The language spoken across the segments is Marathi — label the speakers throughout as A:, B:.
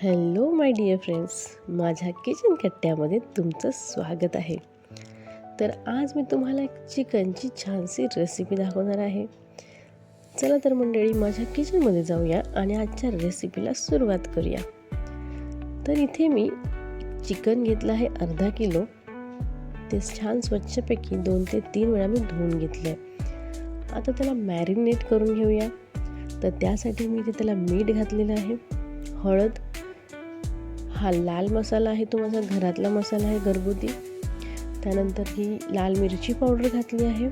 A: हॅलो माय डिअर फ्रेंड्स, माझ्या किचन कट्ट्यामध्ये तुमचं स्वागत आहे. तर आज मी तुम्हाला एक चिकनची छानशी रेसिपी दाखवणार आहे. चला तर मंडळी, माझ्या किचनमध्ये जाऊया आणि आजच्या रेसिपीला सुरुवात करूया. तर इथे मी चिकन घेतलं आहे अर्धा किलो. ते छान स्वच्छपैकी 2 ते 3 वेळा मी धुवून घेतलं आहे. आता त्याला मॅरिनेट करून घेऊया. तर त्यासाठी मी इथे त्याला मीठ घातलेलं आहे, हळद, हा लाल मसाला आहे, तो माझा घरातला मसाला आहे घरगुती. त्यानंतर ही लाल मिरची पावडर घातली आहे,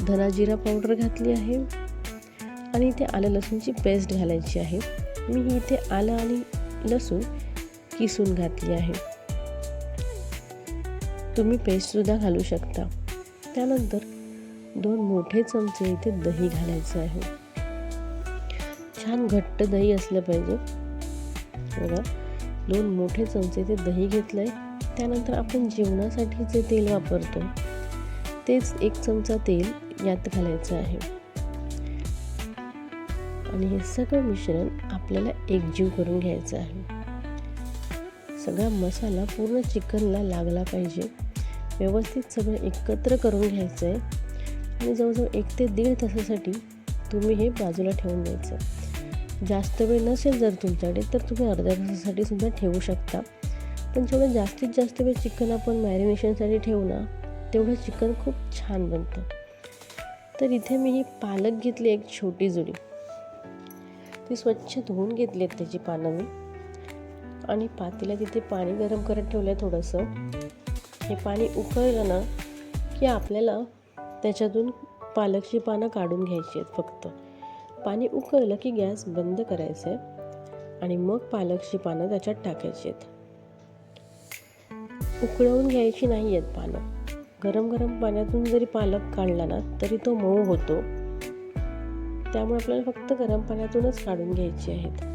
A: धना जिरा पावडर घातली आहे आणि इथे आलं लसूणची पेस्ट घालायची आहे. मी ही इथे आलं आणि लसूण किसून घातली आहे. तुम्ही पेस्टसुद्धा घालू शकता. त्यानंतर 2 मोठे चमचे इथे दही घालायचं आहे. छान घट्ट दही असलं पाहिजे. बघा, 2 मोठे चमचे ते दही घेतलं आहे. त्यानंतर आपण जेवणासाठी जे तेल वापरतो तेच 1 चमचा तेल यात घालायचं आहे आणि हे सगळं मिश्रण आपल्याला एकजीव करून घ्यायचं आहे. सगळा मसाला पूर्ण चिकनला लागला पाहिजे. व्यवस्थित सगळं एकत्र करून घ्यायचं आहे आणि जवळजवळ 1 ते 1.5 तासासाठी तुम्ही हे बाजूला ठेवून द्यायचं. जास्त वेळ नसेल जर तुमच्याकडे तर तुम्ही अर्ध्या तासासाठी सुद्धा ठेवू शकता. पण जेवढं जास्तीत जास्त वेळ चिकन आपण मॅरिनेशनसाठी ठेवू ना, तेवढं चिकन खूप छान बनतं. तर इथे मी ही पालक घेतली एक छोटी जुडी. ती स्वच्छ धुवून घेतली आहेत त्याची पानं मी, आणि पातेल्यात तिथे पाणी गरम करत ठेवलं आहे थोडंसं. हे पाणी उकळलं ना की आपल्याला त्याच्यातून पालकची पानं काढून घ्यायची आहेत फक्त. पाणी उकळलं की गॅस बंद करायचं आहे आणि मग पालकची पानं त्याच्यात टाकायची आहेत. उकळवून घ्यायची नाही आहेत पानं. गरम गरम पाण्यातून जरी पालक काढला ना तरी तो मऊ होतो. त्यामुळे आपल्याला फक्त गरम पाण्यातूनच काढून घ्यायची आहेत.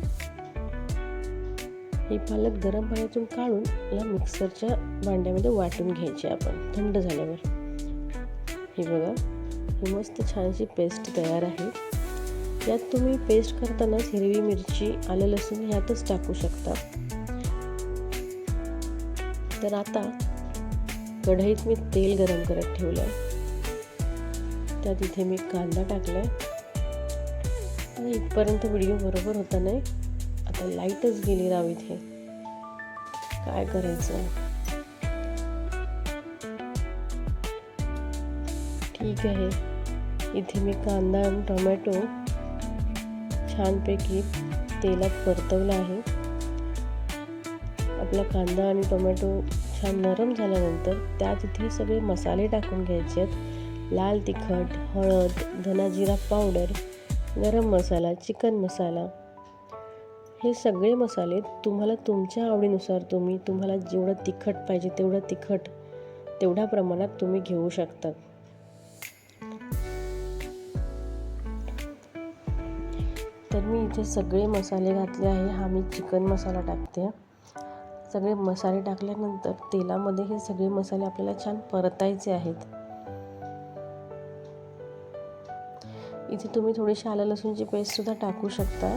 A: ही पालक गरम पाण्यातून काढून या मिक्सरच्या भांड्यामध्ये वाटून घ्यायची आपण थंड झाल्यावर. हे बघा, ही मस्त छानशी पेस्ट तयार आहे. यात तुम्ही पेस्ट करतानाच हिरवी मिरची, आलं लसूण ह्यातच टाकू शकता. तर आता कढईत मी तेल गरम करत ठेवलं आहे. त्यात इथे मी कांदा टाकला आहे. आता इथपर्यंत व्हिडिओ बरोबर होता नाही. आता लाईटच गेली राव इथे. काय करायचं? ठीक आहे. इथे मी कांदा आणि टोमॅटो छानपैकी तेलात परतवला आहे. आपला कांदा आणि टोमॅटो छान नरम झाल्यानंतर त्यात इथे सगळे मसाले टाकून घ्यायचे आहेत. लाल तिखट, हळद, धना जिरा पावडर, गरम मसाला, चिकन मसाला. हे सगळे मसाले तुम्हाला तुमच्या आवडीनुसार तुम्हाला जेवढं तिखट पाहिजे तेवढं तिखट तेवढ्या प्रमाणात तुम्ही घेऊ शकता. तर मी इथे सगळे मसाले घातले आहे. हा मी चिकन मसाला टाकते. सगळे मसाले टाकल्यानंतर तेलामध्ये हे सगळे मसाले आपल्याला छान परतायचे आहेत. इथे तुम्ही थोडीशी आलं लसूणची पेस्ट सुद्धा टाकू शकता.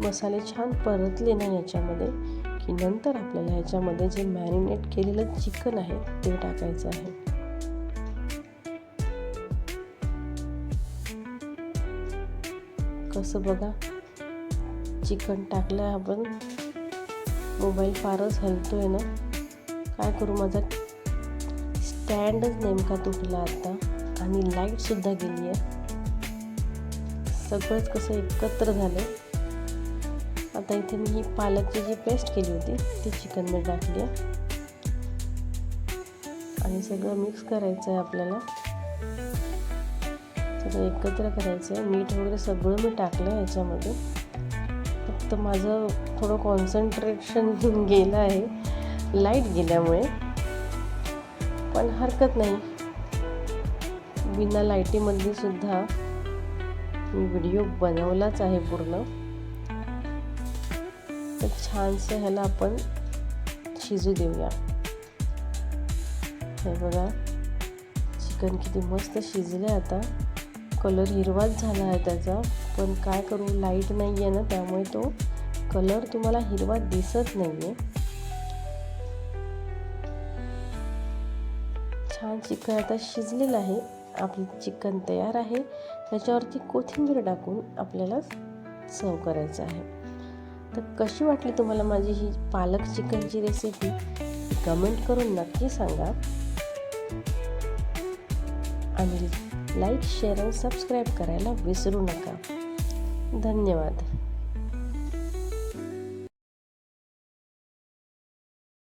A: मसाले छान परतले ना याच्यामध्ये की नंतर आपल्याला याच्यामध्ये जे मॅरिनेट केलेलं चिकन आहे ते टाकायचं आहे. कसं बघा, चिकन टाकलं आपण. मोबाईल फारच हलतोय ना, काय करू, माझा स्टँडच नेमका तुटला आता आणि लाईटसुद्धा गेली आहे. सगळंच कसं एकत्र झालं. आता इथे मी ही पालकची जी पेस्ट केली होती ती चिकनमध्ये टाकली आहे आणि सगळं मिक्स करायचं आहे आपल्याला. सगळं एकत्र करायचं आहे. मीठ वगैरे सगळं मी टाकलं आहे याच्यामध्ये. फक्त माझं थोडं कॉन्सन्ट्रेशन गेलं आहे लाईट गेल्यामुळे, पण हरकत नाही. बिना लाईटीमध्ये सुद्धा मी व्हिडिओ बनवलाच आहे पूर्ण. तर छानसं ह्याला आपण शिजू देऊया. हे बघा, चिकन किती मस्त शिजलं आता. कलर हिरवाच झाला आहे त्याचा, पण काय करू, लाईट नाही आहे ना, त्यामुळे तो कलर तुम्हाला हिरवा दिसत नाही आहे. छान चिकन आता शिजलेलं आहे. आपलं चिकन तयार आहे. त्याच्यावरती कोथिंबीर टाकून आपल्याला सर्व करायचं आहे. तर कशी वाटली तुम्हाला माझी ही पालक चिकनची रेसिपी कमेंट करून नक्की सांगा. आणि लाईक, शेअर आणि सबस्क्राईब करायला विसरू नका. धन्यवाद.